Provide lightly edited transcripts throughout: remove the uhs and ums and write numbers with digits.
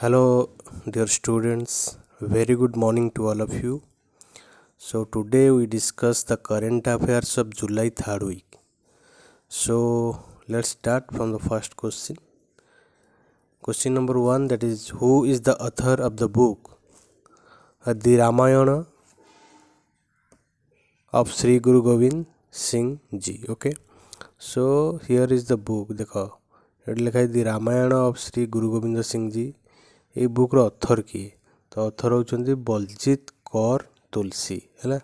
Hello, dear students. Very good morning to all of you. So, today we discuss the current affairs of July 3rd week. So, let's start from the first question. Question number 1, that is, who is the author of the book The Ramayana of Sri Guru Gobind Singh Ji? Okay. So, here is the book. देखो ଏଠି ଲେଖା ହେଇଛି Ramayana of Shri Guru Gobind Singh ji. ଏଇ ବୁକ୍ର ଅଥର କିଏ? ତ ଅଥର ହେଉଛନ୍ତି ବଲଜିତ କୌର ତୁଲସୀ। ହେଲା,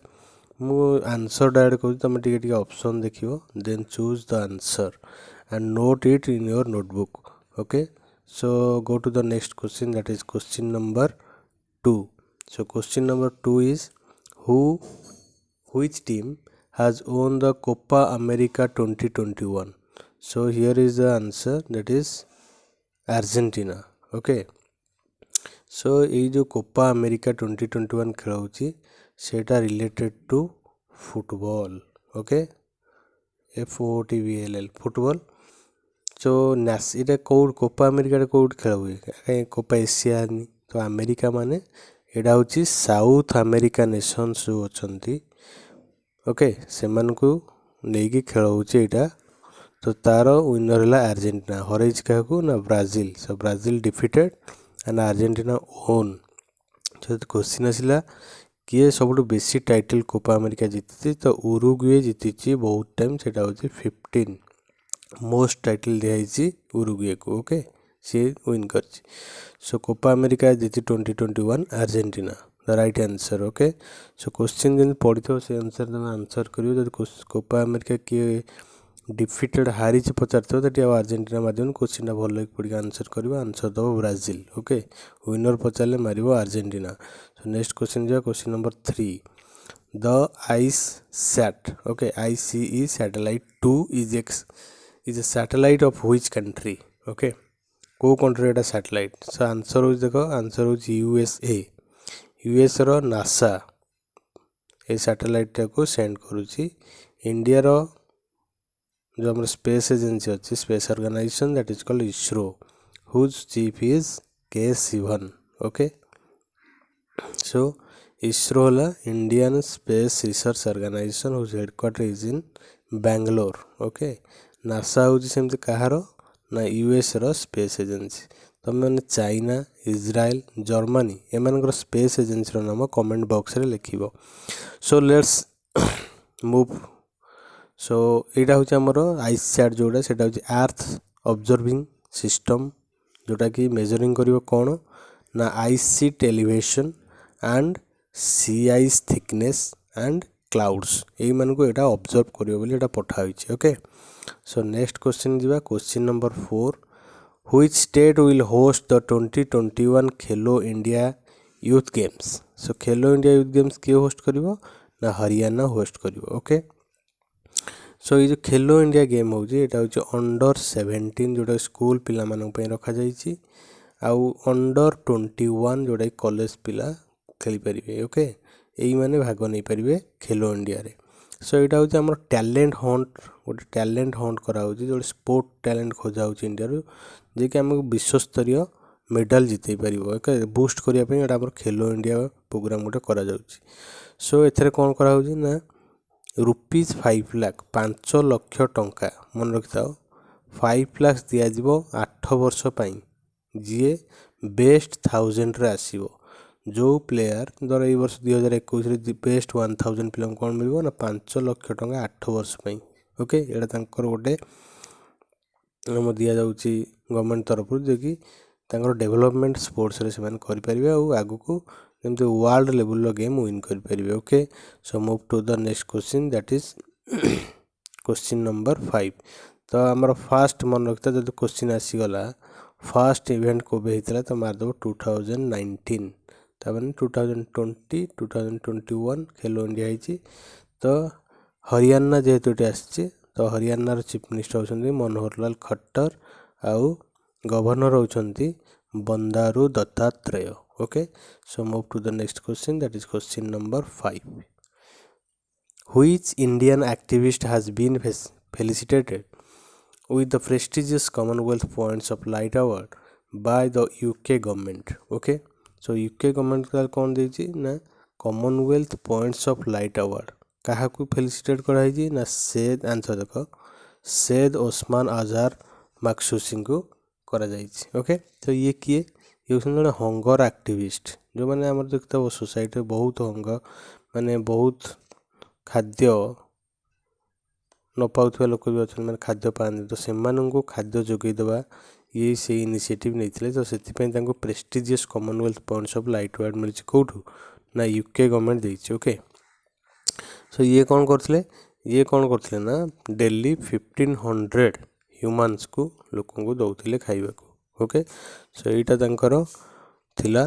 ମୁଁ answer direct କହୁଛି, ତୁମେ ଟିକେ ଟିକେ ଅପସନ୍ ଦେଖିବ, then choose the answer and note it in your notebook. Okay, so go to the next question, that is question number 2. So question number 2 is, which team has won the Copa America 2021? So here is the answer, that is Argentina. Okay, so ये जो Copa America 2021 खेल होची सेटा related to football. Okay, FOOTBALL football. So नास इटा code Copa America code खेल हुए कहीं कोपा एशिया नहीं, तो अमेरिका माने एटा होची साउथ अमेरिका नेशंस जो अछंती। ओके, सेमान को नेकी खेल होची एटा। तो तार विनर है अर्जेंटीना, हरैज क्या ना Brazil. So Brazil defeated and Argentina own. जो क्वेश्चन आसला किए सब बेसी टाइटल कोपा अमेरिका जीति, तो उरुग्वे जीति बहुत टाइम, से 15 मोस्ट टाइटल दिखाई उरुग्वे को। ओके, सी विन कर। सो कोपा अमेरिका जीति 2021 Argentina, the right answer. Okay, so question जब पढ़ी से अनुसार तुम आंसर कर। कोपा अमेरिका किए डिफिटेड हारी पचार तो अर्जेंटीना माध्यम क्वेश्चन भल पढ़ी आंसर कर। आंसर दब ब्राजिल। ओके, विनर पचारे मार अर्जेंटीना। सो नेक्स्ट क्वेश्चन जा, question number 3, the ICESat. Okay, ICE satellite 2 is a satellite of which country? Okay, को कंट्री एटा सैटेलाइट? सो आंसर हो देख, आंसर हो USA। US रो नासा ए सैटेलाइट को सेंड करुच्ची। इंडिया रो जो हमारे स्पेस एजेंसी अच्छी, space organisation, that is called ISRO, whose chief is K Sivan। Okay, so ISRO होला Indian space research organisation, whose headquarter is in Bangalore. Okay, NASA होची सेमती कहार ना US रो स्पेस एजेंसी। तुम मैंने चाइना, इज्राएल, जर्मनी एमानकर space agency रो नाम comment box रे लिखिबो। So let's move. सो यहाँ हूँ आमर आइस सैट जोड़ा, से अर्थ ऑब्जर्विंग सिस्टम, जोटा कि मेजरिंग करिवो कौन ना ice sheet elevation and sea ice thickness and clouds, यही मानक यहाँ ऑब्जर्व करिवो बोली एटा पठा होइछि। ओके, सो नेक्स्ट क्वेश्चन जीवा, question number 4, which state will host the 2021 Khelo India youth games? So Khelo India youth games किए होस्ट करिवो ना हरियाणा होस्ट करिवो। ओके, सो ये जो खेलो इंडिया गेम हो अंडर 17 जोटा स्कूल पिला रखा जाइए, आउ अंडर 21 जोटा कॉलेज पिला खेली पारे। ओके, यही माने भाग नहीं पारे खेलो इंडिया रे। सो यहाँ हूँ आम टैलेंट हंट, गोटे टैलेंट हंट कराऊँ जो स्पोर्ट टैलेंट खोजा हो इंडिया जे कि आमको विश्वस्तरीय मेडल जिते पार। ओके, बूस्ट करने आम खेलो इंडिया प्रोग्राम गोटे करा। सो एथरे कौन कराऊँ ना ₹5 लाख 5 लक्ष टंका मन रखि था, 5 लाख दिज्व 8 वर्ष जी बेस्ट 1000 रे आसो। जो प्लेयर धर ये वर्ष 2021 बेस्ट 1000 पिला कौन मिल ना 5 लक्ष टंका 8 वर्ष। ओके, यहाँ गोटे आम दि जाऊँगी गवर्नमेंट तरफ जे कि डेवलपमेंट स्पोर्ट्स रे से करें, आगु को जमी वर्ल्ड लेवल गेम विन करें। Okay, so move to the next question, that is question number 5। तो आमर फास्ट मन रखता जो क्वेश्चन आसीगला फास्ट इवेंट कब होता तो मारदेव 2019, तमें 2020 2021 खेलो इंडिया होती। तो हरियाणा जेहेतु ये आसी, तो हरियाणार चीफ मिनिस्टर होती मनोहर लाल खट्टर, आउ गवर्नर होती Bandaru Dattatreya. Okay, so move to the next question, that is question number 5. Which Indian activist has been felicitated with the prestigious Commonwealth Points of Light Award by the UK government. Okay, so UK government कौन देछि ना Commonwealth points of light award क्या felicitate कराई ना Syed answer देख सैयद ओस्मान आजहार मखसूसी को करा जाइछि। ओके, तो ये किए ये जड़े हंगर आक्टिविस्ट जो मैंने आम देखते सोसाइटी बहुत हंगर माने बहुत खाद्य न पाउथुवा लोक भी अच्छा मैंने खाद्य पाते तो से खाद्य जोगेदेवा ये से इनिशिएटिव नहीं तो से prestigious commonwealth points of light award मिली कौटू ना यूके गवर्नमेंट देछि। ओके, सो ये कौन करते ना डेली 1500 ह्यूमान्स को लोक दौले खाइबा को। ओके, सो यहाँ तांकर थिला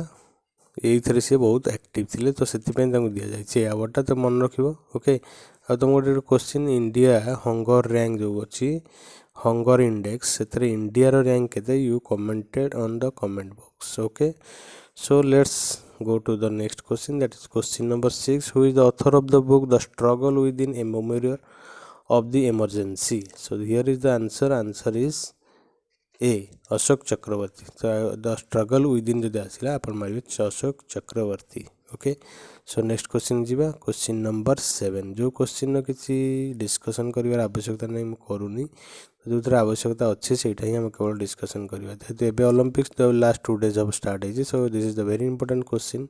ये सी बहुत एक्टिव थिले तो से दि जाए अवार्डटा तो मन रख। ओके, आ तुम गोटे क्वेश्चन इंडिया हंगर रैंक जो अच्छी हंगर इंडेक्स से इंडिया रैंक के you commented on the comment box. Okay, so let's go to the next question, that is question number 6. Who is the author of the book The Struggle Within a Memoir of the Emergency? So here is the answer is A Ashok Chakravarti. तो the struggle within जो आसला आप मारे Ashok Chakravarti. Okay, so next question जीवा question number 7 जो question किसी discussion कर आवश्यकता नहीं मुझे करूनी जो थोड़ा आवश्यकता अच्छे से ही आम केवल डिस्कसन करवा जेहतु एवं ओलंपिक्स लास्ट 2 days अब स्टार्ट है। So this is the very important question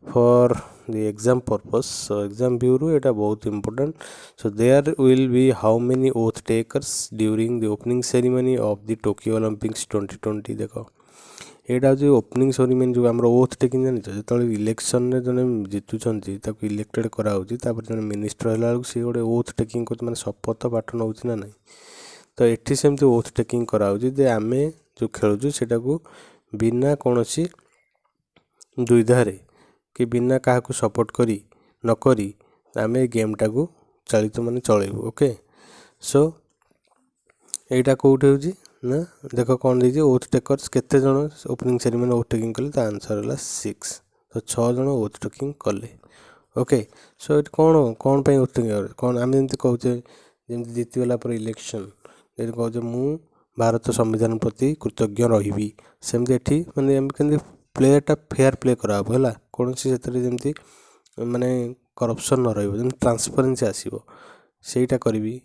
for the exam purpose. So exam view रू एटा बहुत important. So there will be how many oath takers during the opening ceremony of the Tokyo Olympics 2020। देख यहाँ हूँ opening ceremony जो आम oath taking जानी जो इलेक्शन में जन जितुंट इलेक्टेड कराऊँ जन मिनिस्टर है सी गोटे ओथ टेकिंग कर मैंने शपथ पाठ नौ ना नहीं तो ये सेमती ओथ टेकिंग कराऊँ आम जो खेलुँ से बिना कौन सी दुविधारे कि बिना क्या सपोर्ट करी नकरी आम गेमटा को चलित माने चलू। ओके, सो यहाँ कौटे हूँ ना देख कौन दे ओथ टेकर्स केते जन ओपनिंग सेरेमनी ओथ टेकिंग कले तो आंसर है 6 तो 6 जन ओथ टेकिंग कले। ओके, सो ये कौन पे ओथ टेकिंग कौन आम जमी कहे जमी जीतीगला पर इलेक्शन ये कहे मु भारत संविधान प्रति कृतज्ञ रही सेमती एठी माने केमती प्लेटा फेयर प्ले कराब है कौन सी जमी माने करप्शन न रही ट्रांसपेरेन्सी आसो सेटा करी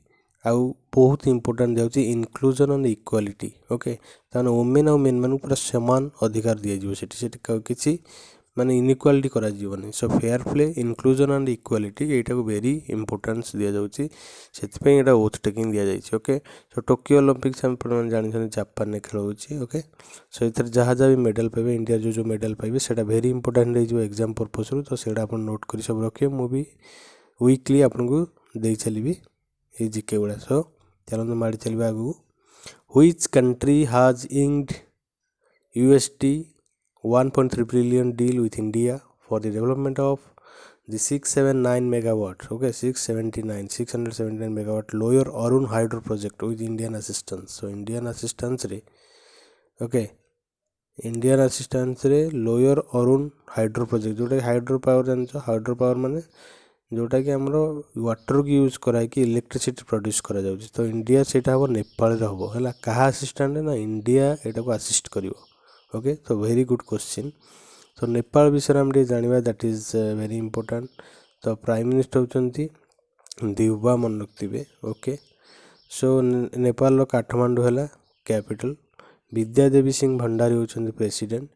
आउ बहुत इंपोर्टेंट दिखाई इनक्लूजन एंड इक्वालिटी। ओके, ताने वुमेन और मेन मान पूरा समान अधिकार दिज्व से किसी माने इनइक्वालिटी करा जीवनी। So fair play inclusion and equality यहाँ को वेरी इंपोर्टेंस दि जाऊँगी से ओथ टेकिंग दि जाए। ओके, सो टोक्यो ओलंपिक्स आप जानते जापान में खेल होची। ओके, सो ये जहाँ जहाँ भी मेडल पाइबे इंडिया जो मेडल पाइबे से वेरी इंपोर्टेंट हो एग्जाम पर्पस रू तो सेटा आप नोट कर सब रखिए मुझे वीकली आपको दे चलिए ये जीके गुड़ा। सो चलते माड़ी चलिए आगू व्हिच कंट्री हाज inked USD 1.3 billion deal with India for the development of the 679 megawatt, okay, 679 megawatt lower Arun hydro project with Indian assistance. So Indian assistance रे okay इंडियन असिस्टेंस रे लोअर अरुण हाइड्रो प्रोजेक्ट जोटा hydro power जान hydro power माने जोटा कि आमर water को use कराई कि इलेक्ट्रिसिटी प्रोड्यूस करा जाउछि तो इंडिया सेटा हम नेपाल रे हबो हला कहा असिस्टेंट ना इंडिया एटा को असिस्ट करिवो। ओके, तो वेरी गुड क्वेश्चन। तो नेपाल विषय आम जाना दैट इज वेरी इंपोर्टेंट। तो प्राइम मिनिस्टर होचंती दिउबा मन रखिथे। ओके, सो नेपाल काठमांडू है कैपिटल विद्यादेवी सिंह भंडारी होचंती प्रेसिडेंट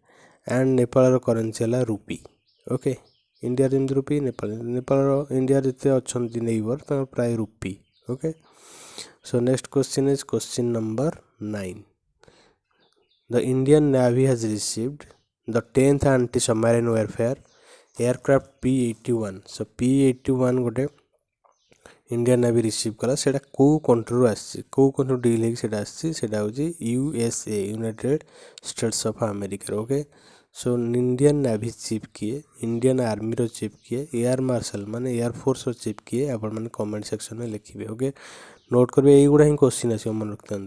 एंड नेपाल करेन्सी है रुपी। ओके, इंडिया जमी रुपी नेपाल इंडिया जिते अच्छा नेबर तक प्राय rupee. Okay, so next question is question number 9। The Indian Navy has received the 10th anti-submarine warfare aircraft P-81। So P-81 गोटे Indian navy receive कला से कौ कंट्री आसी कौ कंट्री डील है USA United states of America. Okay, so Indian navy chief किए Indian army रो chief किए air marshal माने एयरफोर्स रो चीफ किए आपण मैंने कमेंट सेक्शन में लिखिए। ओके, नोट करेंगे यहीगुड़ा ही क्वेश्चन आस मन रखता।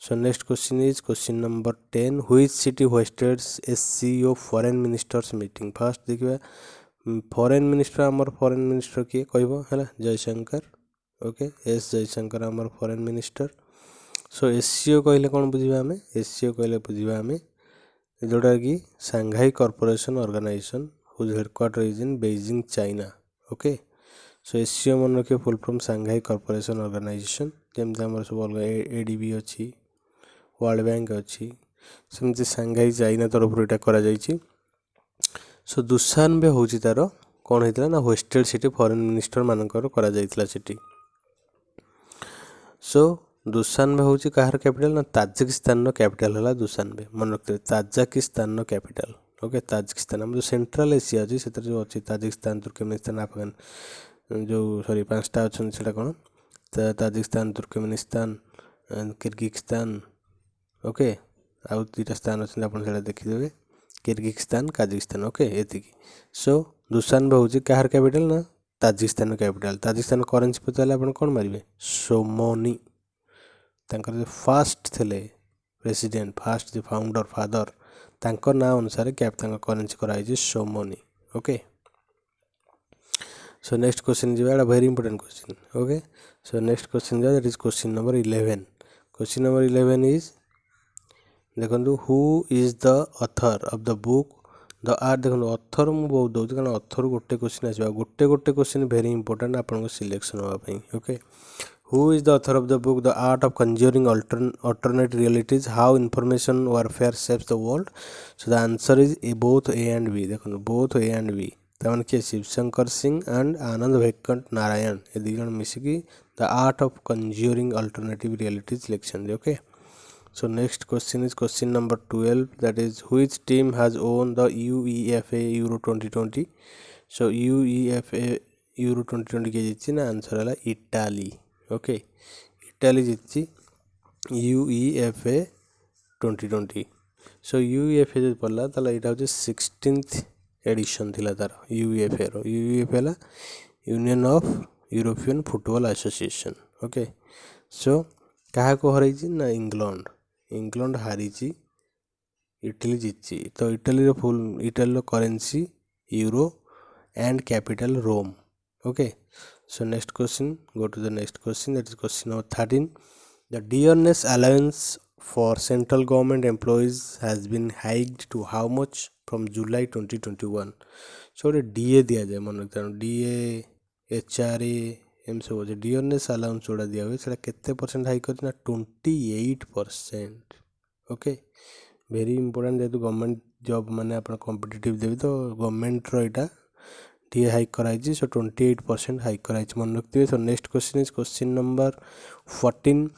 So next question is question number 10। Which city hosted SCO foreign ministers meeting? First देखिए फॉरेन मिनिस्टर आमर फॉरेन मिनिस्टर किए कहब है जयशंकर। ओके, एस जयशंकर आमर फॉरेन मिनिस्टर। सो SCO कहले कौन बुझा आम SCO कहले बुझा आम जोटा कि Shanghai corporation organisation whose headquarter is in Beijing China okay so SCO मन रखिए full form Shanghai corporation organisation जमी आम सब अलग एडीबी अच्छी वर्ल्ड बैंक अच्छी सेमती सांघाई चाइना तरफ यहाँ करा सो दुसानबे हूँ तार कौन होता ना होस्टेड सिटी फॉरेन मिनिस्टर मानकर करा जाइतला सिटी सो दुसानबे हूँ कहार कैपिटल ना ताजिकिस्तान कैपिटल है दुसानबे मन रखते ताजिकिस्तान कैपिटल ओके ताजिकिस्तान आम जो सेंट्रल एशिया अच्छी से जो अच्छी ताजिकिस्तान तुर्कमेनिस्तान अफगान जो सॉरी पांचटा अच्छा से कौन ताजिकिस्तान तुर्कमेनिस्तान किर्गिस्तान ओके आउ दुईटा स्थान अच्छे आप देखीदे किर्गिस्तान काजिकिस्तान ओके ये सो दुसानबे हूँ कहार कैपिटल ना ताजिकिस्तान कैपिटल ताजिकिस्तान करेन्सी पचारे आप कौन मारे सोमोनी तांकर जो फास्ट थे प्रेसिडेंट फास्ट जो फाउंडर फादर तांकर ना अनुसार कैप करेन्सी कराई Somoni okay so next question जी very important question okay so next question that is question number 11 question number 11 is देखो who is the author of the book the art देखो author मुझे बहुत दूसरी कारण ऑथर गोटे question आसवा गोटे गोटे क्वेश्चन वेरी इंपोर्टेंट आपको सिलेक्शन होगापी okay who is the author of the book the art of conjuring alternate realities how information warfare saves the world so the answer is both A and B देखो both A and B तमाने किए Shivshankar Singh and Anand Vaikunth Narayan ये दी जन मिसिकी the art of conjuring alternative realities लिखछन okay so next question is question number 12 that is which team has won the UEFA Euro 2020 so UEFA Euro 2020 के जीती ना आंसर है इटाली ओके इटाली जीती UEFA 2020 सो UEFA जो पड़ला ताला इटा होचे 16th एडिशन थिला तार UEFA रो UEFA ला union of European football association okay so कहा को हरई ना इंग्लैंड हारी इटली जीती तो इटली रो full Italy currency euro and capital Rome okay so next question go to the next question that is question number 13 the dearness allowance for central government employees has been hiked to how much from July 2021 so DA दिया जाए मन रखता DA HRA M सब अच्छे dearness allowance जोड़ा दिया हुए से केते परसेंट हाइक कर 28% ओके वेरी इंपोर्टेंट जेहतु गवर्नमेंट जॉब माने आप कॉम्पिटिटिव देवी तो गवर्नमेंट रोटा डी हाइक कराई सो 28% हाइक कराई मन रखिए so next question is question number 14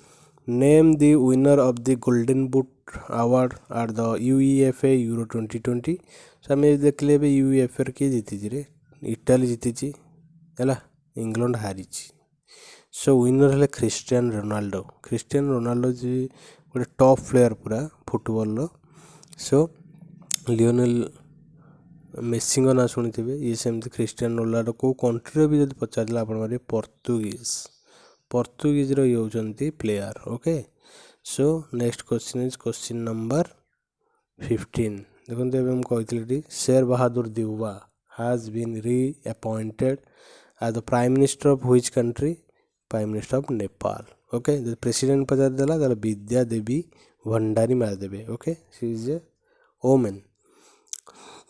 name the winner of the golden boot award are the UEFA euro 2020 so आम देखले UEFA किए जीति रे इटाली जीति है इंग्लैंड हारी सो विनर है क्रिस्टियानो रोनाल्डो जी गोटे टॉप प्लेयर पूरा फुटबॉल सो लियोनेल मेसी ना शुणी ये सेमती क्रिस्टियानो रोनाल्डो को कंट्री भी जब पचार आप पर्तुगीज ये होती player okay so next question is question number 15 देखो मुझे Sher Bahadur Deuba has been reappointed as the prime minister of which country prime minister of Nepal okay the president पचार देला ताला विद्या देवी भंडारी मार देबे okay she is a woman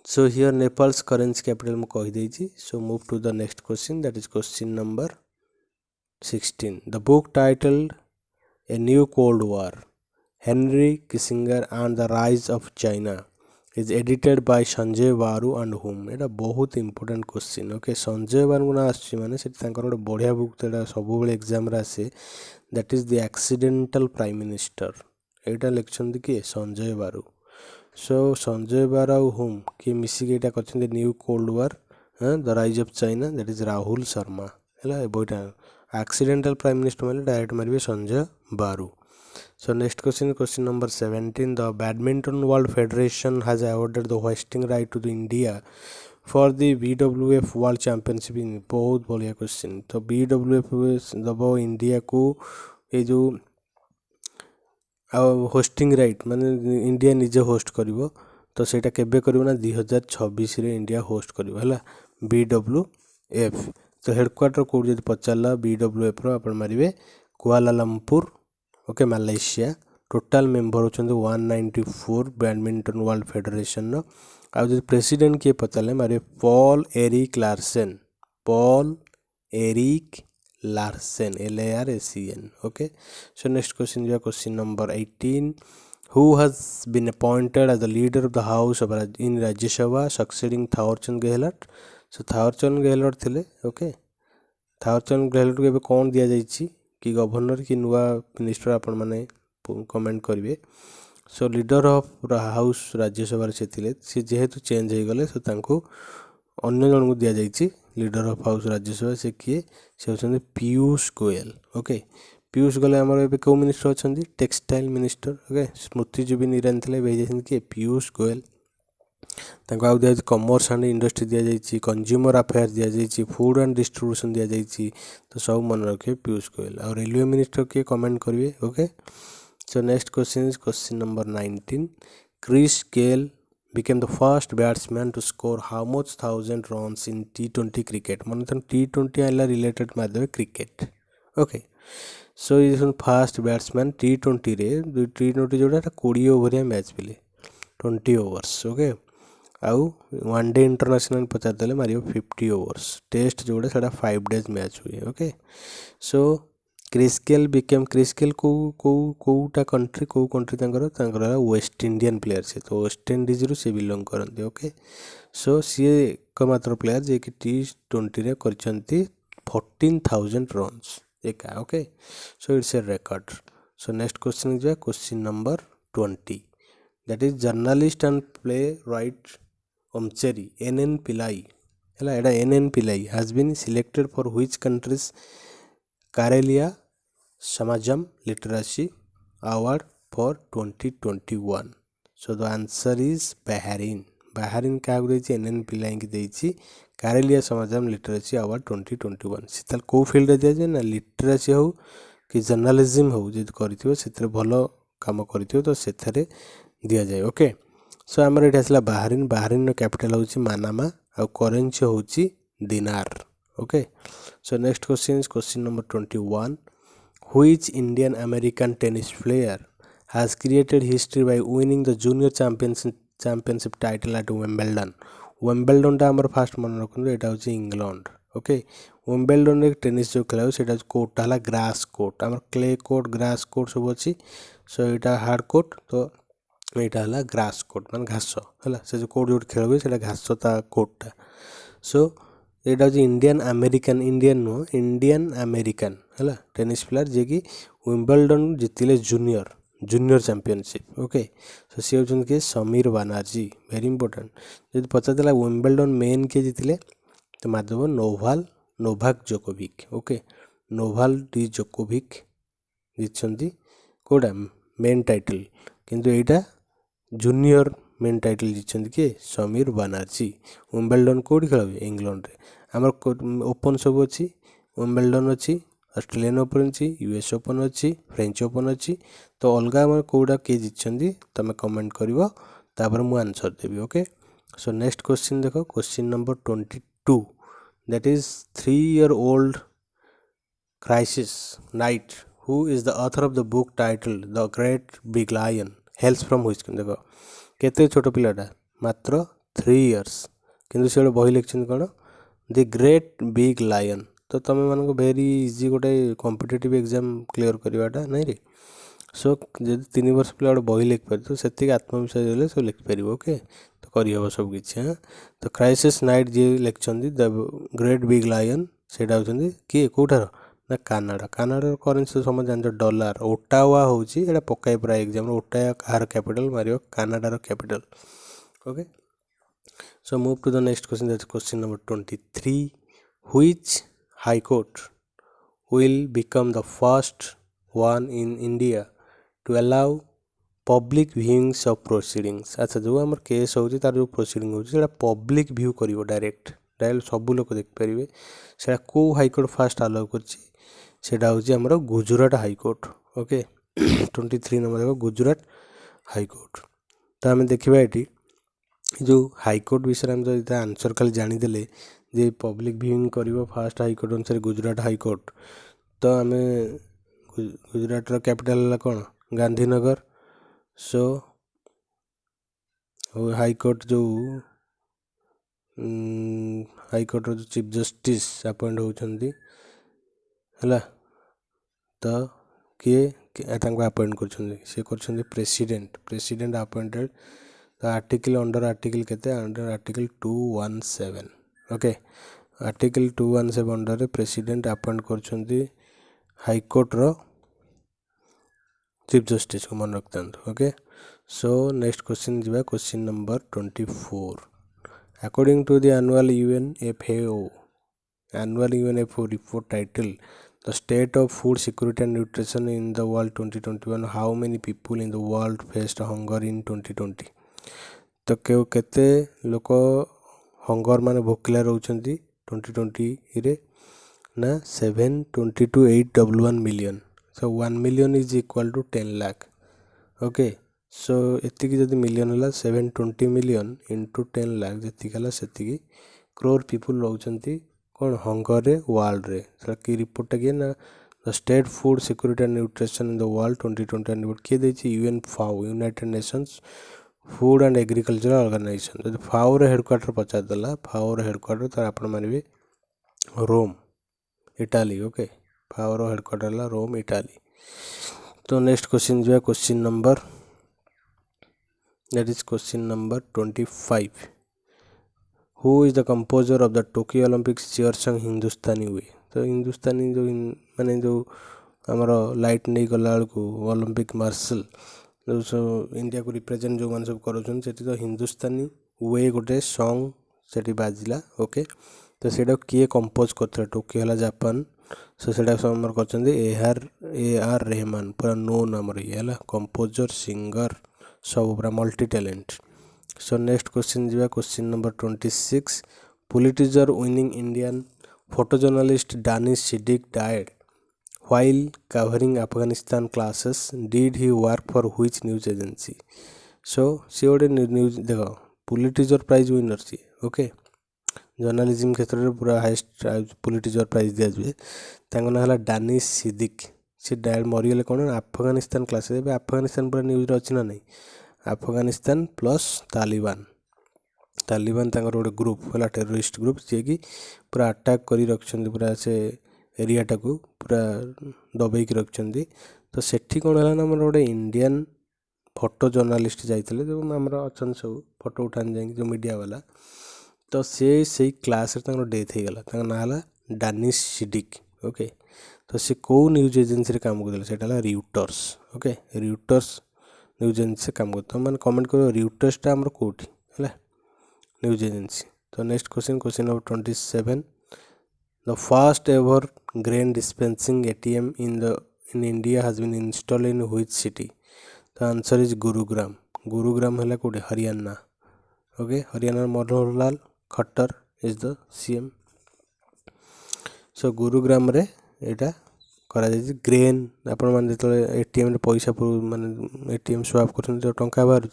so here Nepal's currency capital mu कहि देछि so move to the next question that is question number 16 the book titled A New Cold War Henry Kissinger and the Rise of China is edited by Sanjay बारू and whom एटा बहुत important question okay Sanjay बारू ना आसी माने से गोटे बढ़िया book तो सब एग्जाम आसे that is the accidental prime minister एटा लिखछन किए संजय बारू सो संजय बारू होम किए मिसिक एटा करछन new cold war the rise of China that is Rahul Sharma है बोईटा एक्सीडेंटल प्राइम मिनिस्टर माने डायरेक्ट मारे संजय बारू So next question number 17 the Badminton World Federation has awarded the hosting right to the India for the BWF World Championship in बहुत बढ़िया question तो BWF दबो India को ये जो होस्टिंग राइट माने इंडिया निजे होस्ट करिवो तो सेटा केबे करिवो ना 2026 रे इंडिया होस्ट करिवो हला BWF तो हेडक्वार्टर कोड जदि पचारला BWF रो आपण मारिवे Kuala Lumpur okay Malaysia total member होचंदी 194 बैडमिंटन वर्ल्ड फेडरेशन नो। आ जो प्रेसिडेंट किए पचारे मारे Paul Eric Larsen, Paul Eric Larsen, LARSEN। Okay, so next question जो question number 18, who has been appointed as the leader of the house of in Rajya Sabha succeeding Thawarchand Gehlot। so Thawarchand Gehlot थिले। Okay, Thawarchand Gehlot को कौन दिया जाइए कि governor कि नुआ minister आपण मैंने कमेंट करेंगे। सो लीडर ऑफ हाउस राज्यसभा से सी जेहेतु चेंज हो गले सो तांको अन्य जन को दि जाइए लीडर ऑफ हाउस राज्यसभा से किए से होचंदी पीयूष गोयल। ओके, पीयूष गोयल आमर ए कौ मिनिस्टर अच्छा textile minister. Okay, Smriti Zubin Irani थे किए पीयूष गोयल। तांको आउ दिया कमर्स एंड इंडस्ट्री दि जाइए, कंज्यूमर अफेयर्स दि जाइए, फूड एंड डिस्ट्रीब्यूशन दि जाइए। तो सब मन रखिए पीयूष गोयल। और रेलवे मिनिस्टर किए कमेंट करेंगे। Okay, so next question is question number 19, Chris Gayle became the first batsman to score how much thousand runs in T20 cricket। मन T20 आइला रिलेटेड माध्यम क्रिकेट। ओके, सो ये फास्ट बैट्समैन T20 रे T20 जोड़ा 20 ओवरिया match पिले 20 overs. Okay, आउ one day international पचारदेले मारियो 50 overs. Test जोड़ा से 5 डेज मैच हुए। Okay, so Chris Gayle became, Chris Gayle कोटा कंट्री को कंट्री वेस्ट इंडियन प्लेयर से, तो वेस्ट इंडीज रु से बिलोंग करते। ओके, सो सी एकमात्र प्लेयर जे कि T20 रे करछंती 14,000 रन्स एका। Okay, so it's a record. So next question जो question number 20, that is journalist and playwright Omchery NN Pillai है। एटा NN Pillai has been selected for which countries कारेलिया समाजम literacy award for 2021। So the answer is Bahrain. Bahrain क्या NN पिलाई की देछि Karelia समाजम लिटरेसी अवार्ड 2021। से कौ फील्ड दि जाए ना लिटरेसी हो कि जर्नलिज्म हो जो कर से भल कम कर तो से दि जाए। ओके, सो आमर ये आसला बहरीन। बहरीन कैपिटल हूँ मानामा और करेन्सी हूँ दिनार। Okay, so next question is question number 21, which Indian American tennis player has created history by winning the junior championship title at Wimbledon. Wimbledon टा आमर फास्ट मन रखु यहाँ हूँ इंग्लैंड। ओके, विंबलडन टेनिस जो खेला से कोर्टा है ग्रास कोर्ट, आम क्ले कोर्ट ग्रास कोर्ट सब अच्छी। सो यहाँ हार्ड कोर्ट, तो यहाँ है ग्रास कोर्ट मान घास है से जो कोर्ट जो खेल हुए से घास ता कोर्टा। सो यहाँ हूँ इंडियन अमेरिकन, इंडियन नुह इंडियन अमेरिकन है टेनिस प्लेयर जे कि विंबलडन जीतिले junior championship. Okay, so she होचंदी कि समीर बनर्जी, वेरी इंपोर्टेंट। जब पचार विंबलडन मेन किए जीतिले तो Madhav Novak Djokovic. Okay, Novak Djokovic जीतछंती कोड़ा मेन टाइटल, किंतु एटा जूनियर मेन टाइटल जीतछंती कि समीर बनर्जी। विंबलडन कोड खेल इंग्लैंड रे। आमर ओपन सब अच्छी, विंबलडन अच्छी, ऑस्ट्रेलियन ओपन अच्छी, US ओपन अच्छी, फ्रेंच ओपन अच्छी। तो अलग आम कौटा किए जीतछंती तुम कमेंट कर मु आंसर देवी। ओके, सो नेक्स्ट क्वेश्चन देख question number 22, that is 3-year-old crisis night who is the author of the book titled the great big lion hells from which. देख केते छोट पिलाटा मात्र 3 years, किंतु से बही लिखिं कौन द ग्रेट बिग लायन। तो तुम मान भेरी इजी गोटे कॉम्पिटिटिव एग्जाम क्लियर करवाटा नहीं रे। सो जब 3 वर्ष पिला गोटे बही लिखिपार तो से आत्मविश्वास देले सब लिखिपर। ओके, तो करहब सब किसी। हाँ, तो क्राइसिस नाइट जी लिखिं द ग्रेट बिग लायन से किए कौटार ना कानाडा। कानाडार करेन्सी समझ जान डॉलर। ओटावा हूँ पकाए पूरा एग्जाम ओटावा कार कैपिटल मारियो कानाडार capital. Okay, so move to the next question, that question number 23, which high court will become the first one in India to allow public viewings of proceedings। अच्छा, जो आम case हो तार जो proceeding हो पब्लिक व्यू कर direct सब लोग देखिपारे से कौ हाईकोर्ट फास्ट आलाउ करटा हूँ गुजरात हाईकोर्ट। ओके, 23 नंबर देखो गुजरात हाईकोर्ट। तो आम देखा ये जो हाईकोर्ट विषय आम जो आंसर खाली जानीदे जे पब्लिक व्यूइंग कर फास्ट हाईकोर्ट अनुसार गुजरात हाईकोर्ट। तो आम गुजरात कैपिटल है कौन गांधीनगर। सो हाईकोर्ट जो हाईकोर्ट जो चीफ जस्टिस अपॉइंट होउछंती हला तो किए अपॉइंट कर president appointed the article under article केते under article 217 okay article 217 under president appoint कर हाईकोर्ट रो चीफ जस्टिस को मन रखता ओके। सो नेक्स्ट क्वेश्चन जी question number 24 according to the annual UNFO report titled The State of Food Security and Nutrition in the World 2021, how many people in the world faced hunger in 2020? तो केते लोक hunger मान भोकिला रोचंती 2020 रे ना 722,811 million. So 1 million is equal to 10 lakh okay. So एतिकी जदि million होला 720 million into 10 lakh जति होला सेतिकी क्रोर पीपुल रोचंती कौन हंगर रे वर्ल्ड रे। कि रिपोर्ट किए ना the state food security and nutrition in the world 2020 report किए देछि UNFAO United Nations Food and Agriculture Organisation. जब फाओ रे हेडक्वार्टर पचार देला फाओ रे हेडक्वार्टर तार आपण मानबे रोम इटाली ओके फाओ रो हेडक्वार्टर ला रोम इटाली। तो नेक्स्ट क्वेश्चन जो है question number that is question number 25 who is the composer of the Tokyo Olympics cheer song Hindustani way. तो हिंदुस्तानी जो माने जो आमर लाइट नहीं गला बेलू ओलंपिक मार्शल जो इंडिया को रिप्रेजेंट जो मैंने सब करोन से तो हिंदुस्तानी वे गोटे सॉन्ग से बाजिला ओके। तो सेटा किए कंपोज करते टोक्यो है जापान। सो सेटा समर कर AR रहमान पूरा नोन आमर ये है कंपोजर सिंगर सब पूरा multi talent. So next question जी question number 26 Pulitzer winning Indian photo journalist Danish Siddiqui died while covering Afghanistan clashes did he work for which news agency? So सी गोटे न्यूज देख पुलिटिजर प्राइज विनर सी okay journalism क्षेत्र में पूरा highest पुलिटिजर prize दिया जाए ना दानिश सिद्दीकी सी direct मरीगले कौन अफगानिस्तान क्लासेस ए अफगानिस्तान पूरा न्यूज अच्छी ना नहीं अफगानिस्तान प्लस तालिबान गोटे ग्रुप है टेररिस्ट ग्रुप जी कि पूरा अटैक कर रखिंट पूरा से एरियाटा को पूरा दबेक रखिंट। तो सेठी कौन है ना गोटे इंडियन फोटो जर्नलिस्ट जाइए जो आम अच्छा सब फोटो उठाने जाए जो मीडिया वाला तो से क्लास डेथ हो गला ना दानिश सिद्दीकी ओके। तो सी कौ न्यूज एजेंसी काम करता Reuters okay Reuters news agency काम करता मैंने कमेंट कर रियूटर्सटा आम कौटी है न्यूज एजेंसी। तो next question number 27 the first ever grain dispensing ATM in India has been installed in which city? The answer is Gurugram है कोटे Haryana okay Haryana Manohar Lal Khattar is the CM। सो गुरुग्राम रे एटा करा जाय ग्रेन आपण मान जो ATM रे पैसा माने ATM स्वाप कर जो टंका बाहर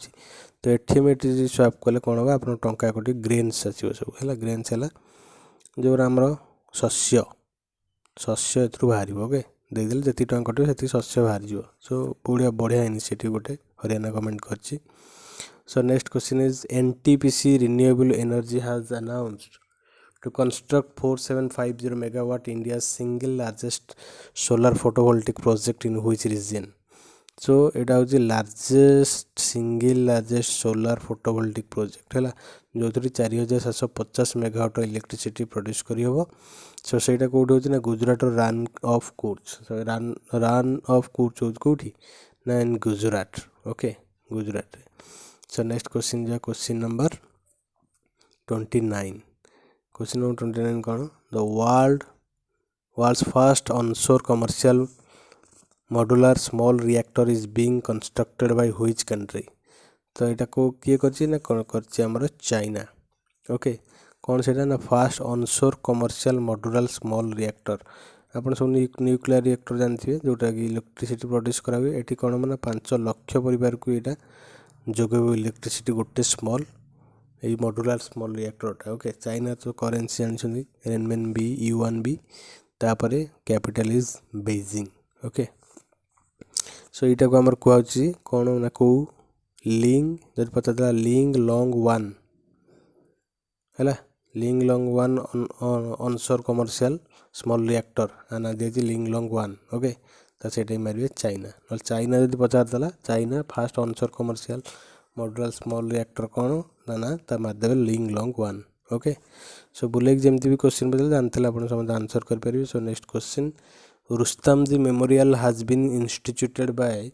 तो ATM स्वाप कले कौन होगा आप टंका कोटी ग्रेन्स आसो सब है ग्रेन्स है जो आमर शस्य शस्य एथरू बाहर ओके देदेले जी टଙ୍କା कटे से शस्य बाहर जाव। सो बढ़िया इनिशिएटिव गोटे हरियाणा गवर्नमेंट कर। So next question is NTPC renewable energy has announced to construct 4750 megawatt India single largest solar photovoltaic project in which region. So यहाँ हूँ लार्जेस्ट सोलार फोटोवोल्टिक प्रोजेक्ट है जो 4750 मेगावाट इलेक्ट्रिसिटी प्रोड्यूस करहब। So से कौट हो Gujarat Rann of Kutch Rann of Kutch हो कौटी ना in Gujarat okay Gujarat. So next question जो क्वेश्चन नंबर 29 क्वेश्चन नंबर 29 कौन the world's first onshore commercial modular small reactor is being constructed by which country. तो यहाँ को किए कर चाइना ओके कौन से ना fast onshore commercial modular small reactor आपन सब न्यूक्लियर रिएक्टर जानते जोटा कि इलेक्ट्रिसिटी प्रोड्यूस करा हुए ये कौन मैंने 5 लाख परिवार को यहाँ जोगेब इलेक्ट्रिसिटी गोटे स्मॉल ये मॉड्यूलर स्मॉल रिएक्टरटा ओके। चाइना तो करेन्सी जानते RMB yuan भी तापर कैपिटल इज बेजिंग ओके। सो यहाँ को आमर कहुच्छी कौन ना कौ लिंग जब पचार लिंग लंग वन है लिंग lung one onshore commercial small reactor आना दिए लिंग लंग वन ओके तो से मारे चाइना ना चाइना जब पचारदेला China first onshore commercial modular small reactor कौन ना ता मारदेवे Linglong one okay so बुलेक जमती भी क्वेश्चन पचारे जानते आप समझे आंसर करेंगे। So next question Rustamji memorial has been instituted by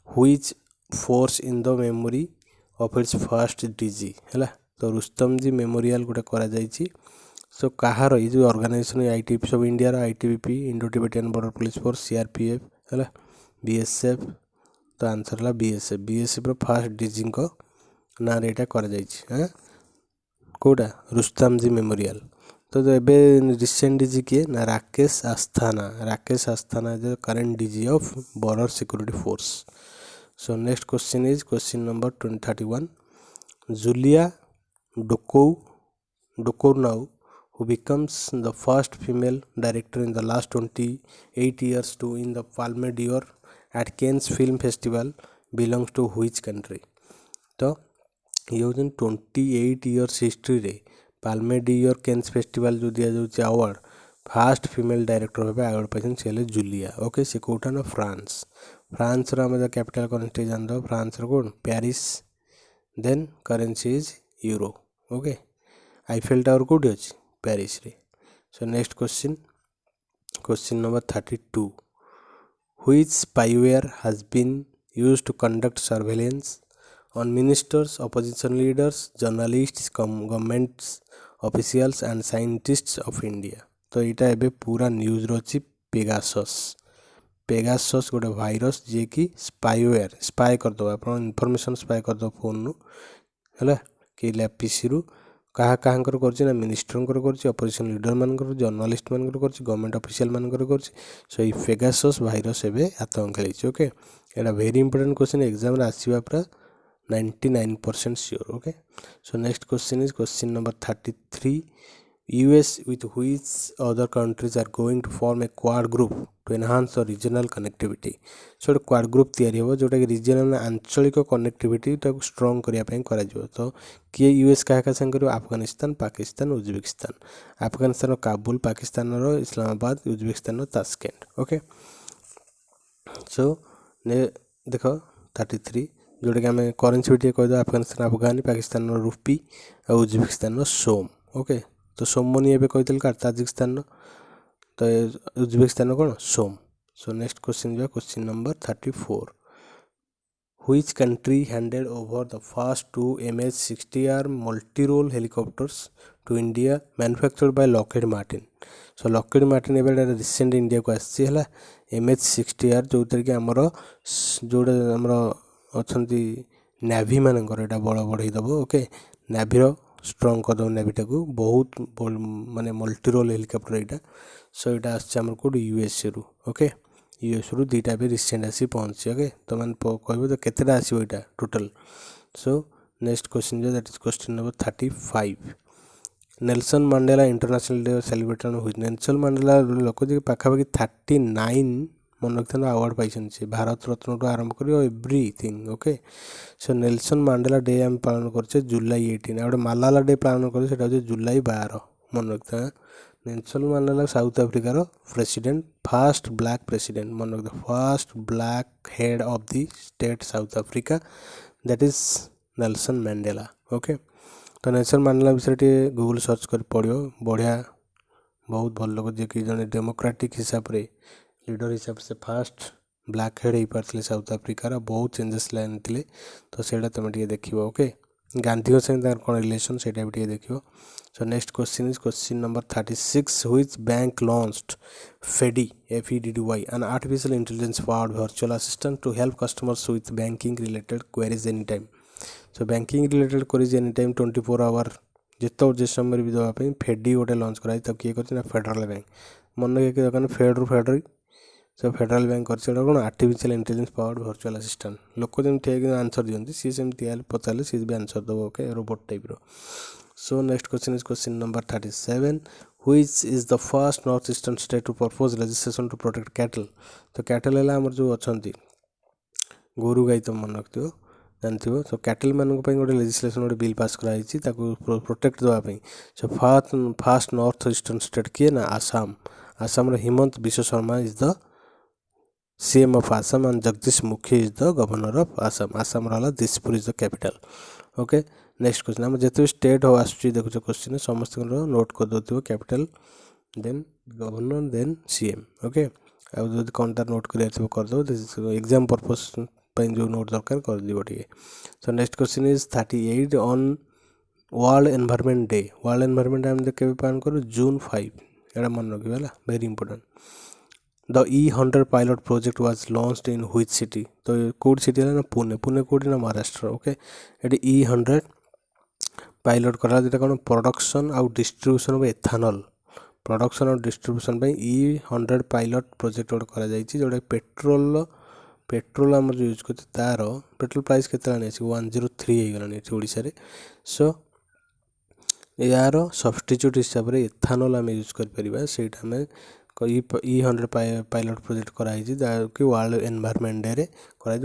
which force in the memory of its first DG है तो रुस्तमजी मेमोरियल गोटे करा जाइछि सो कहार ये जो ऑर्गेनाइजेशन आईटीबीपी सब India ITBP Indo Tibetan border police force CRPF है बीएसएफ तो आंसर है बीएसएफ फर्स्ट डीजी को ना यहाँ करा जाइछि कोटा रुस्तमजी मेमोरियल तो एबे रिसेंट डीजी किए ना Rakesh Asthana is current DG of border security force. So next question is question number 31 Julia डोकोरनाउ who becomes the first female director in the last 28 years to win the Palme d'Or at Cannes Film Festival belongs to which country? तो ये हूँ 28 years history रे Palme dear cans festival जो दिया जाऊँ award fast female director भाव award पाई से जुलिया ओके से कौटा ना फ्रांस आम कैपिटल करेन्सी जान दो फ्रांस कौन Paris then currency is euro okay Eiffel tower कौटी अच्छी पेरिस रे। So next question number 32 which spyware has been used to conduct surveillance on ministers, opposition leaders, journalists, government officials and scientists of India। तो यहाँ एबे पूरा news रही Pegasus गोटे virus जी कि स्पाईवेयर स्पाए करदे आप इनफॉरमेशन स्पाए करदे फोन है कि पीसी रु कहाँ कहाँ कर मिनिस्टर कर अपोजिशन लीडर मान जर्नलिस्ट मान कर गवर्नमेंट ऑफिशियल मान कर सो ये पेगासस भाइरस एबे आतंक खेली ओके यहाँ वेरी इंपोर्टेंट क्वेश्चन एग्जाम आसवा पूरा 99% sure okay। So next question is question number 33 US with which other countries are going to form a quad group to enhance the regional connectivity। so quad group तैयारी हो जोटा कि regional आंचलिक connectivity टाको strong करिया पई करा जिवो तो किए यूएस का संग करियो अफगानिस्तान पाकिस्तान उज्बेकिस्तान अफगानिस्तान काबुल पाकिस्तान रो इस्लामाबाद उज्बेकिस्तान रो ताशकेंट ओके। सो ने देखो 33 जोटा कि आम करेन्सी भी कहीदे अफगानिस्तान अफगानी पाकिस्तान रुपी और उज्बेकिस्तान सोम ओके तो सोमनी एवं कही ताजिकिस्तान तो उज्बेकिस्तान कौन सोम। So next question question number 34 which country handed over the first 2 MH-60R multi role helicopters to India manufactured by Lockheed Martin. So Lockheed Martin एवं रिसेंट इंडिया को आसी MH-60R जो कि आमर जोटा आमर अच्छा नेवी मानकर यहाँ बड़ बढ़ईदेव ओके नेवी स्ट्रंग करदेव नेवीटा को बहुत माने मल्टी रोल हेलिकॉप्टर यहाँ सो यहाँ आम कौट यूएसए रु ओके यूएस रु दुईटा भी रिसेंट आसी पहुँची ओके तो मैंने कह तो केतेटा आसो यहाँ टोटल। सो नेक्स्ट क्वेश्चन जो that is question number 35 Nelson Mandela international day celebrated हुई नेल्सन मंडेला लोक जी पाखापाखि 39 मन रखता अवार्ड पाई भारत रत्न टू आरंभ कर everything okay. So Nelson Mandela day आम पालन करछे जुलाई 18 गोटे मालाला डे पालन कर जुलाई 12 मन रखता नेल्सन मंडेला साउथ आफ्रिकार प्रेसिडेंट फर्स्ट ब्लैक प्रेसिडेंट मन रखता first black head of the state South Africa that is Nelson Mandela okay. तो नेल्सन मंडेला विषय गूगल सर्च कर पढ़ो बढ़िया बहुत भल लोक जी कि जड़े डेमोक्रेटिक हिसाब से लीडर हिसाब से फास्ट ब्लैक हेड हो पारे साउथ आफ्रिकार बहुत चेंजेस लानी तो सेटा तुम देख ओके गांधी संगे कौन रिलेशन से भी देख। So next question is question number 36 which bank launched Feddy FEDDY an artificial intelligence powered virtual assistant to help customers with banking related queries any time. So banking related queries any time 24 hour जिस समय भी देवाई फेडी गोटे launch कराई तब किए कर फेडराल बैंक मन रखिए दरकार फेड्री सब फेडराल बैंक कर कौन artificial intelligence powered virtual assistant लोक जमी ठीक आंसर दिखती सी सेमती पचारे सी भी आंसर दब ओके रोबोट टाइप रो। So next question is question number 37 which is the first north eastern state to propose legislation to protect cattle. तो कैटल है आमर जो अच्छा गोरु गाई तुम मन रखिथिबो जानथिबो। सो कैटल मानक पई गोटे लेजिस्लेशन गोटे बिल पास कराई ताको प्रोटेक्ट देवा पई। So first north eastern state किए ना आसाम। आसाम रो Himanta Biswa Sarma is the CM of Assam and Jagdish Mukhi is the governor of Assam. Assam रहा Dispur is the capital. Okay next question आम जिते स्टेट हो आसुची देखुछ क्वेश्चन समस्त नोट कर दो capital then governor then CM. Okay आउ कौन तार नोट कर एग्जाम पर्पस जो नोट दरकार कर दियो टिके। सो next question is 38 on world environment day. World environment हम केबे पालन करू जून 5 एटा मन रखिबा हला very important. The E100 pilot project was launched in which city. तो कोड सिटी है ना पुणे। पुणे कोड ना महाराष्ट्र। ओके ये E100 पायलट करा जेटा कौन प्रोडक्शन आउ डिस्ट्रीब्यूशन ऑफ एथानॉल। प्रोडक्शन और डिस्ट्रीब्यूशन पे E100 पायलट प्रोजेक्ट गोटे करा जायछि जोटा पेट्रोल आम यूज कर तार पेट्रोल प्राइस के 103 होगलानी ओडिशा रे। सो यार सब्सटीट्यूट हिसाब से एथानॉल आम यूज कर सेटा आम E100 पायलट प्रोजेक्ट कराई कि वर्ल्ड एनवायरनमेंट डे रे कराई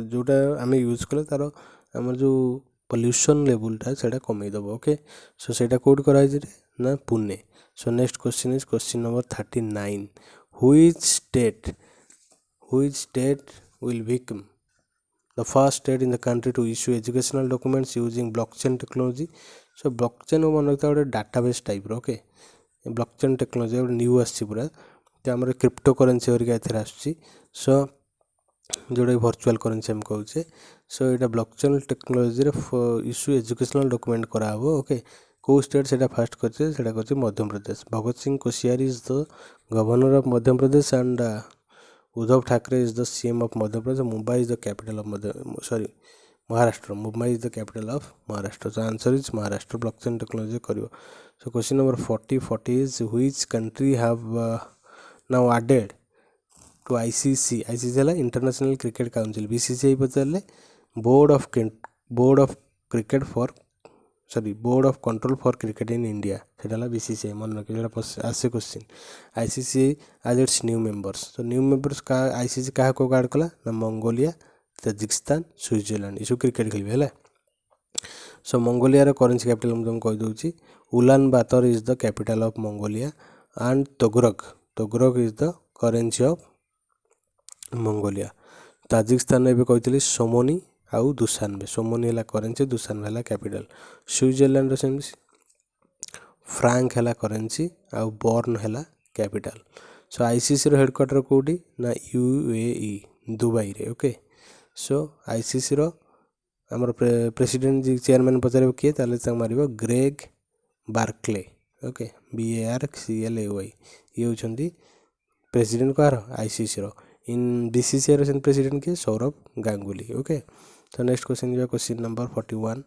जोटा आम यूज कले तार आम जो पॉल्यूशन लेवलटा से कमेदब। ओके सो सेटा कोड कराई ना पुणे। सो next question is question number 39 which state will become the first state in the country to issue educational documents using blockchain technology। so blockchain मन रखता गोटे डाटाबेस टाइप रो। ओके ब्लॉकचेन टेक्नोलोजी गोटे new आसी पूरा तो आम क्रिप्टो करेन्सी हरिका एथेर आसुची। सो जोटा वर्चुअल करेन्सी हम कहूचे। सो यहाँ blockchain technology issue educational document कराबो। ओके कौ स्टेट से फास्ट कर Madhya Pradesh. Bhagat Singh Koshyari is the governor of Madhya Pradesh and Uddhav Thackeray is the CM of Madhya Pradesh. Mumbai is the capital of Maharashtra. Mumbai is the capital of Maharashtra. So answer is Maharashtra blockchain technology करियो। So question number 40 is which country have now added to ICC. ICC है international cricket council. BCCI पचारे board of control for cricket in India से BCCI मन रखिए आसे question. ICC आज its new members. तो new members का ICC क्या को गार्ड कला ना मंगोलिया ताजिकिस्तान स्विट्जरलैंड ये क्रिकेट खेल है। सो मंगोलिया करेन्सी कैपिटल मुझे कहीदे Ulaanbaatar is the capital of Mongolia and tugrik is the currency of Mongolia. Tajikistan एवं कही सोमोनी आउ दुसानबे। सोमोनी है करेन्सी दुसानबे है कैपिटल। स्विट्जरलैंड सेमती फ्रांक है करेन्सी आउ बर्न है कैपिटल। सो आईसीसी रो हेडक्वार्टर कोडी ना यूएई दुबई रे। ओके सो आईसीसी रो आमर प्रेसिडेंट जी चेयरमैन पचारे किए ताले मारिबो ग्रेग बार्कले। ओके BARCLAY ये होचंदी प्रेसिडेंट कार आईसीसी रो। इन बीसीसीआई रो प्रेसिडेंट किए सौरभ गांगुली। ओके तो next question question number 41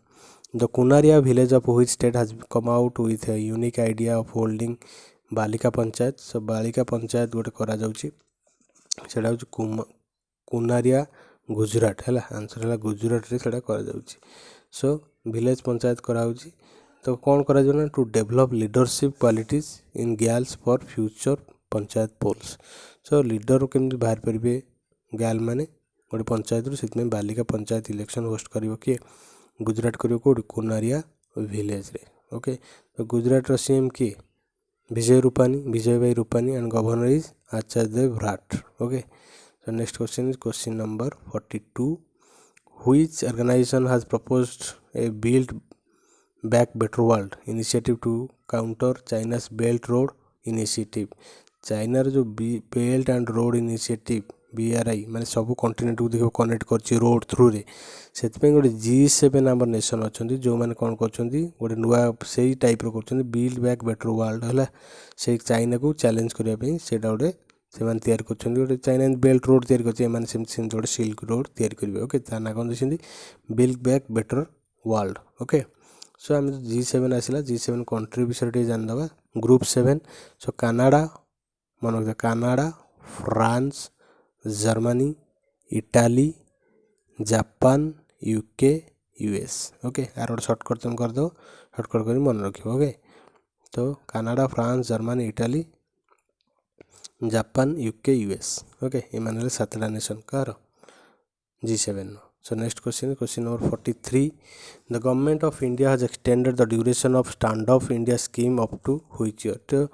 the Kunariya village of which state has come out with a unique idea of holding बालिका पंचायत। सो बालिका पंचायत गोटे करा जाउची सेटा होची कुनारिया गुजरात है। आंसर है गुजरात रे सेटा करा जाउची। सो विलेज पंचायत करा होची तो कौन करा जाना to develop leadership qualities in girls for future panchayat polls. So leader केमती बाहर पारे गर्ल मैंने गोटे पंचायत से बालिका पंचायत इलेक्शन होस्ट करियो किए गुजरात करियो कोड कुनारिया विलेज रे। ओके तो गुजरात रो सीएम किए विजय भाई Rupani and governor is Acharya Devvrat. Okay so next question is question number 42 which organization has proposed a build back better world initiative to counter China's belt road initiative। China जो belt and road initiative BRI माने सब continent को देखो connect करछि road through रे से गोटे G7 number nation अच्छा जो मैंने कौन कर गोटे नुआ से टाइप कर बिल्ड बैक बेटर वर्ल्ड है से चाइना को चैलेंज करने से गोटे से तैयार कर गोटे चाइना बेल्ट रोड तैयार कर गोटे सिल्क रोड तैयार करेंगे। ओके ता ना कौन देखते build back better world. Okay so आम G7 आसला G7 कंट्री विषय जानीदे ग्रुप 7। सो कनाडा मन रखा Canada France Germany Italy Japan UK US। Okay यार गोटे सर्टकट तुम करदे सर्टकट कर मन रख। ओके तो Canada France Germany Italy Japan UK US। Okay ये 7टा नेशन कार। G7. So next question number 43. The government of India has extended the duration of stand up India scheme up to which year? तो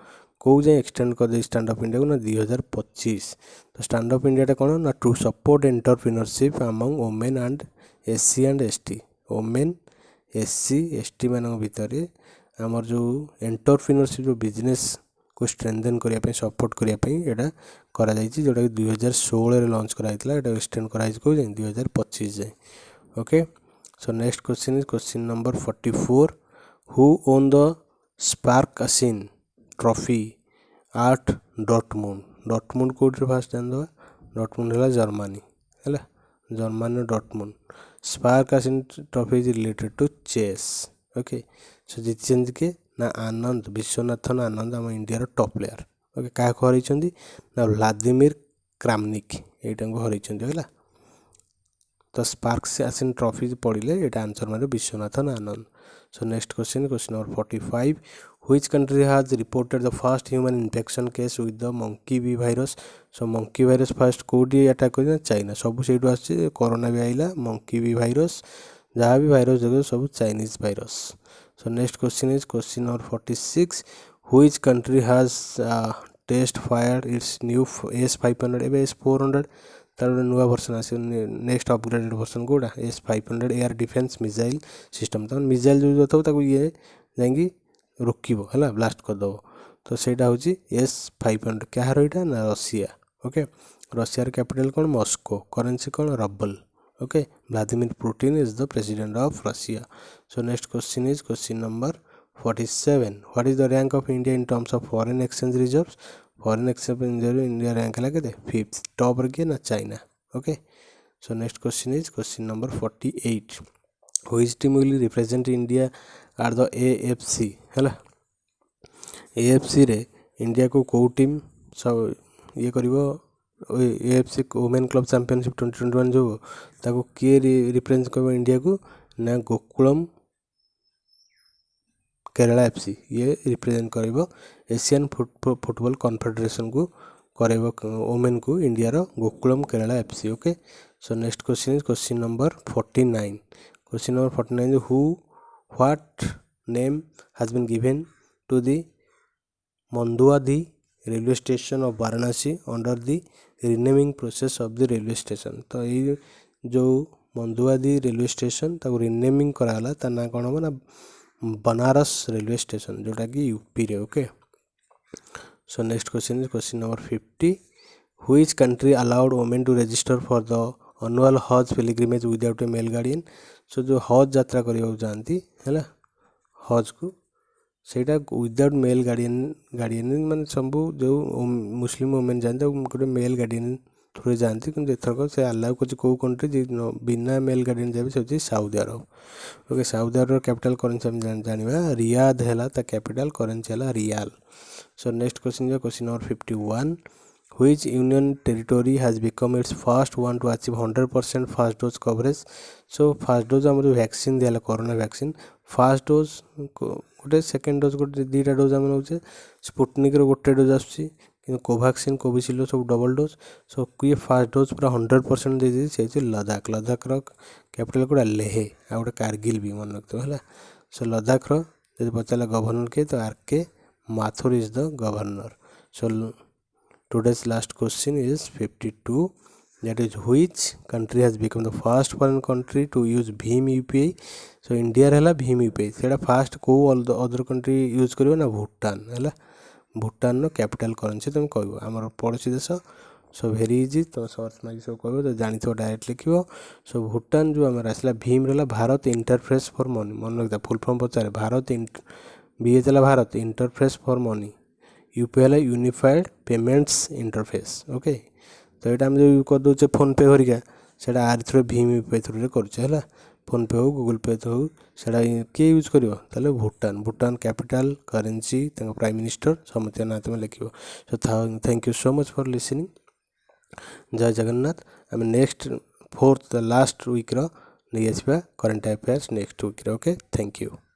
କେଉଁ ଯାଏଁ extend କରିଦେଇ stand up ଇଣ୍ଡିଆକୁ ନା 2025। ତ ଷ୍ଟାଣ୍ଡ ଅପ୍ ଇଣ୍ଡିଆଟା କ'ଣ ନା to support entrepreneurship among women and SC and ST। Women SC ST ମାନଙ୍କ ଭିତରେ ଆମର ଯେଉଁ ଏଣ୍ଟରପ୍ରିନରସିପ୍ ଯେଉଁ ବିଜନେସ୍କୁ ଷ୍ଟ୍ରେନ୍ଥେନ୍ କରିବା ପାଇଁ ସପୋର୍ଟ କରିବା ପାଇଁ ଏଇଟା କରାଯାଇଛି, ଯେଉଁଟାକି 2016ରେ ଲଞ୍ଚ କରାଯାଇଥିଲା। ଏଇଟା ଏକ୍ସଟେଣ୍ଡ କରାଯାଇଛି କେଉଁ ଯାଏଁ 2025 ଯାଏଁ। Okay, so next question is question number 44। Who won the Sparkassen trophy at Dortmund? Dortmund କେଉଁଠିରେ ଫାଷ୍ଟ ଜାଣିଦେବା। ଡର୍ଟମୁଣ୍ଡ ହେଲା ଜର୍ମାନୀ, ହେଲା ଜର୍ମାନୀର Dortmund. Sparkassen trophy is related to chess. Okay, so ଜିତିଛନ୍ତି କିଏ ନା ଆନନ୍ଦ, ବିଶ୍ୱନାଥନ ଆନନ୍ଦ, ଆମ ଇଣ୍ଡିଆର ଟପ୍ ପ୍ଲେୟାର। ଓକେ, କାହାକୁ ହରାଇଛନ୍ତି ନା ଭ୍ଲାଦିମିର କ୍ରାମନିକ୍, ଏଇଟାଙ୍କୁ ହରାଇଛନ୍ତି। ହେଲା, ତ ସ୍ପାର୍କାସିନ୍ ଟ୍ରଫି ପଡ଼ିଲେ ଏଇଟା ଆନ୍ସର ମାନେ Viswanathan Anand. So next question number 45। Which country has reported the first human infection case with the monkey bee virus? So monkey virus first କେଉଁଠି ଆଟାକ୍ କରିଛି ନା ଚାଇନା। ସବୁ ସେଇଠୁ ଆସୁଛି, କରୋନା ବି ଆଇଲା, ମଙ୍କି ବି ଭାଇରସ୍, ଯାହା ବି ଭାଇରସ୍ ଦେଖ ସବୁ Chinese virus. Show next question is question number 46। Which country has test fired its new S500? ଏବେ S400 ତାର ଗୋଟେ ନୂଆ ଭର୍ସନ୍ ଆସିବ, ନେକ୍ସଟ ଅପଗ୍ରେଡେଡ୍ ଭର୍ସନ୍ କେଉଁଟା S500 air defence missile system. ତାମାନେ ମିସାଇଲ୍ ଯେଉଁ ଥିବ ତାକୁ ଇଏ ଯାଇକି ରୋକିବ, ହେଲା ବ୍ଲାଷ୍ଟ କରିଦେବ। ତ ସେଇଟା ହେଉଛି S500। କାହାର ଏଇଟା ନା ରଷିଆ। ଓକେ, ରଷିଆର କ୍ୟାପିଟାଲ କ'ଣ ମସ୍କୋ, କରେନ୍ସି କ'ଣ rouble. Okay, Vladimir Putin is the president of Russia. So next question is question number 47। What is the rank of India in terms of foreign exchange reserves? Foreign exchange India rank ହେଲା କେତେ 5th। ଟପ୍ରେ କିଏ ନା China. Okay, so next question is question number 48। Which team will represent India at the AFC? ହେଲା, AFCରେ ଇଣ୍ଡିଆକୁ କେଉଁ team ସବୁ ଇଏ କରିବ? AFC ଓମେନ୍ କ୍ଲବ୍ ଚାମ୍ପିଅନସିପ୍ 2021 ଯେଉଁ, ତାକୁ କିଏ ରିପ୍ରେଜେଣ୍ଟ କରିବ ଇଣ୍ଡିଆକୁ ନା ଗୋକୁଳମ୍ କେରଳା FC। ଇଏ ରିପ୍ରେଜେଣ୍ଟ କରିବ ଏସିଆନ୍ ଫୁଟବଲ୍ କନଫେଡେରେସନକୁ, କରାଇବ ଓମେନ୍କୁ ଇଣ୍ଡିଆର Gokulam Kerala FC। Okay, so next question is question number 49। Question number 49 what name has been given to the Manduadih railway station of Varanasi under the renaming process of the railway station? ତ ଏଇ ଯେଉଁ Manduadih railway station ତାକୁ renaming କରାଗଲା, ତା ନାଁ କ'ଣ ହେବ ନା ବନାରସ ରେଲୱେ ଷ୍ଟେସନ୍, ଯେଉଁଟାକି ୟୁପିରେ। Okay, so next question is question number 50। Which country allowed women to register for the annual Hajj pilgrimage without a male guardian? So ଯେଉଁ ହଜ୍ ଯାତ୍ରା କରିବାକୁ ଯାଆନ୍ତି, ହେଲା ହଜ୍କୁ, ସେଇଟା ୱିଦାଉଟ୍ ମେଲ୍ ଗାର୍ଡ଼ିଆନ୍ ମାନେ ସବୁ ଯେଉଁ ମୁସଲିମ୍ ଓମେନ୍ ଯାଆନ୍ତି ତାକୁ ଗୋଟେ ମେଲ୍ ଗାର୍ଡ଼ିଆନ୍ ଥ୍ରୁରେ ଯାଆନ୍ତି। କିନ୍ତୁ ଏଥରକ ସେ ଆଲାଉ କରୁଛି କେଉଁ କଣ୍ଟ୍ରି ଯେ ବିନା ମେଲ୍ ଗାର୍ଡ଼ିଆନ୍ ଯାବେ, ସେ ହେଉଛି ସାଉଦି ଆରବ। ଓକେ, ସାଉଦି ଆରବର କ୍ୟାପିଟାଲ କରେନ୍ସି ଆମେ ଜାଣିବା ରିୟାଦ ହେଲା ତା କ୍ୟାପିଟାଲ, କରେନ୍ସି ହେଲା real. Show next question question number 51। Which union territory has become its first one to achieve 100% first dose coverage? So first dose ଆମର ଯେଉଁ vaccine ଦିଆହେଲା corona vaccine, first dose ଗୋଟେ, second dose ଗୋଟେ, ଦୁଇଟା dose ଆମେ ନେଉଛେ। ସ୍ପୁଟନିକ୍ର ଗୋଟେ dose ଆସୁଛି, କିନ୍ତୁ କୋଭାକ୍ସିନ୍ କୋଭିସିଲ୍ଡର ସବୁ ଡବଲ୍ ଡୋଜ୍। ସୋ କିଏ ଫାର୍ଷ୍ଟ ଡୋଜ୍ ପୁରା 100% ଦେଇଦେଇଛି, ସେ ହେଉଛି ଲଦାଖ। ଲଦାଖର କ୍ୟାପିଟାଲ କେଉଁଟା ଲେହ, ଆଉ ଗୋଟେ କାର୍ଗିଲ ବି ମନେ ରଖିଥିବ। ହେଲା, ସୋ ଲଦାଖର ଯଦି ପଚାରିଲା ଗଭର୍ଣ୍ଣର କିଏ, ତ RK Mathur is the governor. So today's last question is 52. That is, which country has become the first foreign country to use Bhim UPI? So India ହେଲା Bhim UPI, ସେଇଟା ଫାଷ୍ଟ କେଉଁ ଅଦର କଣ୍ଟ୍ରି ୟୁଜ୍ କରିବ ନା ଭୁଟାନ। ହେଲା, ଭୁଟାନର capital currency ତୁମେ କହିବ, ଆମର ପଡ଼ୋଶୀ ଦେଶ। ସୋ ଭେରି ଇଜି, ତୁମେ ସର୍ଚ୍ଚ ମାଗି ସବୁ କହିବ, ତ ଜାଣିଥିବ ଡାଇରେକ୍ଟ ଲେଖିବ। ସୋ ଭୁଟାନ ଯେଉଁ ଆମର ଆସିଲା ଭୀମରେ ହେଲା ଭାରତ ଇଣ୍ଟରଫେସ୍ ଫର୍ ମନି, ମନେ ରଖିଥା ଫୁଲ୍ ଫର୍ମ ପଚାରେ। ଭାରତ BH ହେଲା Bharat interface for money, UP ହେଲା ୟୁନିଫାଏଡ୍ ପେମେଣ୍ଟସ୍ ଇଣ୍ଟରଫେସ୍। ଓକେ, ତ ଏଇଟା ଆମେ ଯେଉଁ କରିଦେଉଛେ ଫୋନ୍ପେ ହରିକା, ସେଇଟା ଆରି ଥ୍ରୁରେ ଭୀମ ୟୁପିଆଇ ଥ୍ରୁରେ କରୁଛେ। ହେଲା, ଫୋନ୍ପେ ହେଉ ଗୁଗୁଲ୍ ପେ ହେଉ, ସେଇଟା କିଏ ୟୁଜ୍ କରିବ ତାହେଲେ ଭୁଟାନ। ଭୁଟାନ କ୍ୟାପିଟାଲ, କରେନ୍ସି, ତାଙ୍କ ପ୍ରାଇମ୍ ମିନିଷ୍ଟର, ସମସ୍ତଙ୍କ ନାଁ ତୁମେ ଲେଖିବ। So thank you so much for listening. Jai Jagannath. ଆମେ ନେକ୍ସଟ ଲାଷ୍ଟ ୱିକ୍ର ନେଇ ଆସିବା କରେଣ୍ଟ ଆଫେୟାର୍ସ ନେକ୍ସଟ ୱିକ୍ରେ। Okay, thank you.